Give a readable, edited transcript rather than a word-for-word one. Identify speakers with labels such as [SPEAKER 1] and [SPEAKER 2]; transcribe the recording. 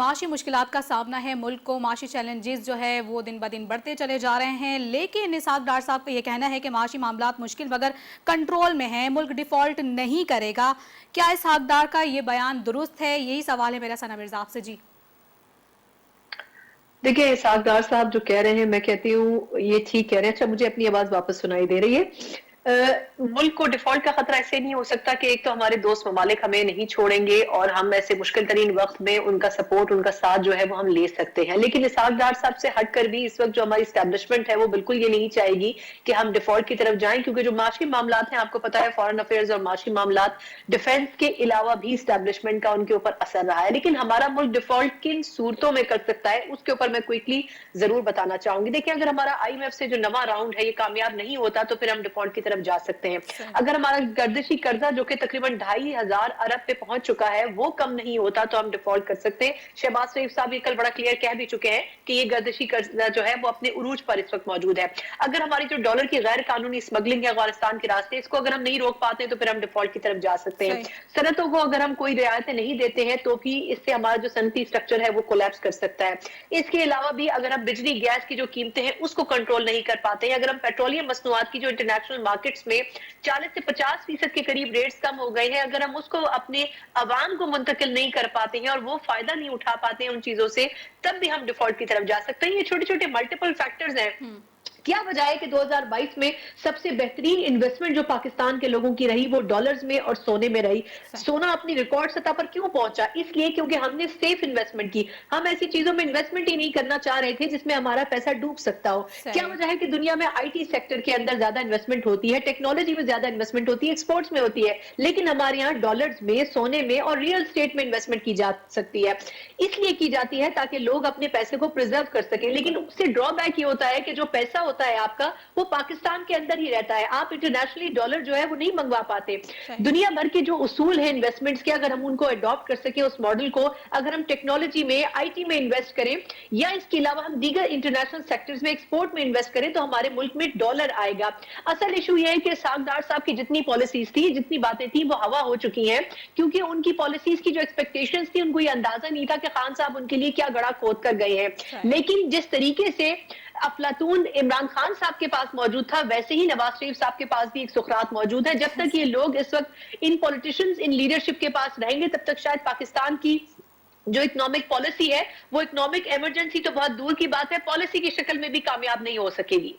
[SPEAKER 1] माशी मुश्किलात का सामना है मुल्क को। माशी चैलेंजेस जो है वो दिन ब दिन बढ़ते चले जा रहे हैं, लेकिन इसहाक डार साहब का ये कहना है कि माशी मामलात मुश्किल मगर कंट्रोल में है, मुल्क डिफॉल्ट नहीं करेगा। क्या इसहाक डार का ये बयान दुरुस्त है? यही सवाल है मेरा सना मिर्जा आपसे। जी
[SPEAKER 2] देखिए, इसहाक डार साहब जो कह रहे हैं, मैं कहती हूँ ये ठीक कह रहे हैं। अच्छा, मुझे अपनी आवाज वापस सुनाई दे रही है। मुल्क को डिफॉल्ट का खतरा ऐसे नहीं हो सकता कि एक तो हमारे दोस्त ममालिक हमें नहीं छोड़ेंगे और हम ऐसे मुश्किल तरीन वक्त में उनका सपोर्ट, उनका साथ जो है वो हम ले सकते हैं। लेकिन इसहाक डार साहब से हटकर भी इस वक्त जो हमारी स्टैब्लिशमेंट है वो बिल्कुल ये नहीं चाहेगी कि हम डिफॉल्ट की तरफ जाएं, क्योंकि जो माशी मामलात हैं, आपको पता है, फॉरेन अफेयर्स और माशी मामलात, डिफेंस के अलावा भी स्टैब्लिशमेंट का उनके ऊपर असर रहा है। लेकिन हमारा मुल्क डिफॉल्ट किन सूरतों में कर सकता है, उसके ऊपर मैं क्विकली जरूर बताना चाहूंगी। देखिए, अगर हमारा IMF से जो नवा राउंड है ये कामयाब नहीं होता तो फिर हम डिफॉल्ट की तरफ जा सकते हैं। अगर हमारा गर्दिशी कर्जा जो कि तकरीबन 2,500 अरब पे पहुंच चुका है वो कम नहीं होता तो हम डिफॉल्ट कर सकते हैं। शहबाज शरीफ साहब ये कल बड़ा क्लियर कह भी चुके हैं कि ये गर्दिशी कर्जा जो है वो अपने उरूज पर इस वक्त मौजूद है। अगर हमारी जो डॉलर की गैर कानूनी स्मगलिंग है अफगानिस्तान के रास्ते, इसको अगर हम नहीं रोक पाते तो फिर हम डिफॉल्ट की तरफ जा सकते हैं। सनतों को अगर हम कोई रियायतें नहीं देते हैं तो भी इससे हमारा जो सनती स्ट्रक्चर है वो कोलैप्स कर सकता है। इसके अलावा भी अगर हम बिजली गैस की जो कीमतें हैं उसको कंट्रोल नहीं कर पाते हैं, अगर हम पेट्रोलियम मसनूआत की जो इंटरनेशनल मार्केट्स में 40 से 50% के करीब रेट्स कम हो गए हैं, अगर हम उसको अपने अवाम को मुंतकिल नहीं कर पाते हैं और वो फायदा नहीं उठा पाते हैं उन चीजों से, तब भी हम डिफॉल्ट की तरफ जा सकते हैं। ये छोटे छोटे मल्टीपल फैक्टर्स हैं। क्या वजह है कि 2022 में सबसे बेहतरीन इन्वेस्टमेंट जो पाकिस्तान के लोगों की रही वो डॉलर्स में और सोने में रही। सोना अपनी रिकॉर्ड सतह पर क्यों पहुंचा? इसलिए क्योंकि हमने सेफ इन्वेस्टमेंट की। हम ऐसी चीजों में इन्वेस्टमेंट ही नहीं करना चाह रहे थे जिसमें हमारा पैसा डूब सकता हो। क्या वजह है कि दुनिया में IT सेक्टर के अंदर ज्यादा इन्वेस्टमेंट होती है, टेक्नोलॉजी में ज्यादा इन्वेस्टमेंट होती है, एक्सपोर्ट्स में होती है, लेकिन हमारे यहाँ डॉलर्स में, सोने में और रियल स्टेट में इन्वेस्टमेंट की जा सकती है। इसलिए की जाती है ताकि लोग अपने पैसे को प्रिजर्व कर सकें। लेकिन उससे ड्रॉबैक ये होता है कि जो पैसा होता है आपका वो पाकिस्तान के अंदर ही रहता है, आप इंटरनेशनली डॉलर जो है वो नहीं मंगवा पाते। दुनिया भर के जो उसूल है इन्वेस्टमेंट्स के, अगर हम उनको अडॉप्ट कर सके, उस मॉडल को, अगर हम टेक्नोलॉजी में, IT में इन्वेस्ट करें या इसके अलावा हम दीगर इंटरनेशनल सेक्टर्स में, एक्सपोर्ट में इन्वेस्ट करें तो हमारे मुल्क में डॉलर आएगा। असल इशू यह है कि इसहाक डार साहब की जितनी पॉलिसीज थी, जितनी बातें थी, वो हवा हो चुकी हैं, क्योंकि उनकी पॉलिसीज की जो एक्सपेक्टेशंस थी उनको ये अंदाजा नहीं था कि खान साहब उनके लिए क्या गड़ा खोद कर गए हैं। लेकिन जिस तरीके से अफलातून इमरान खान साहब के पास मौजूद था, वैसे ही नवाज शरीफ साहब के पास भी एक सुखरात मौजूद है। जब तक ये लोग इस वक्त इन पॉलिटिशियंस, इन लीडरशिप के पास रहेंगे, तब तक शायद पाकिस्तान की जो इकोनॉमिक पॉलिसी है वो इकोनॉमिक इमरजेंसी तो बहुत दूर की बात है, पॉलिसी की शक्ल में भी कामयाब नहीं हो सकेगी।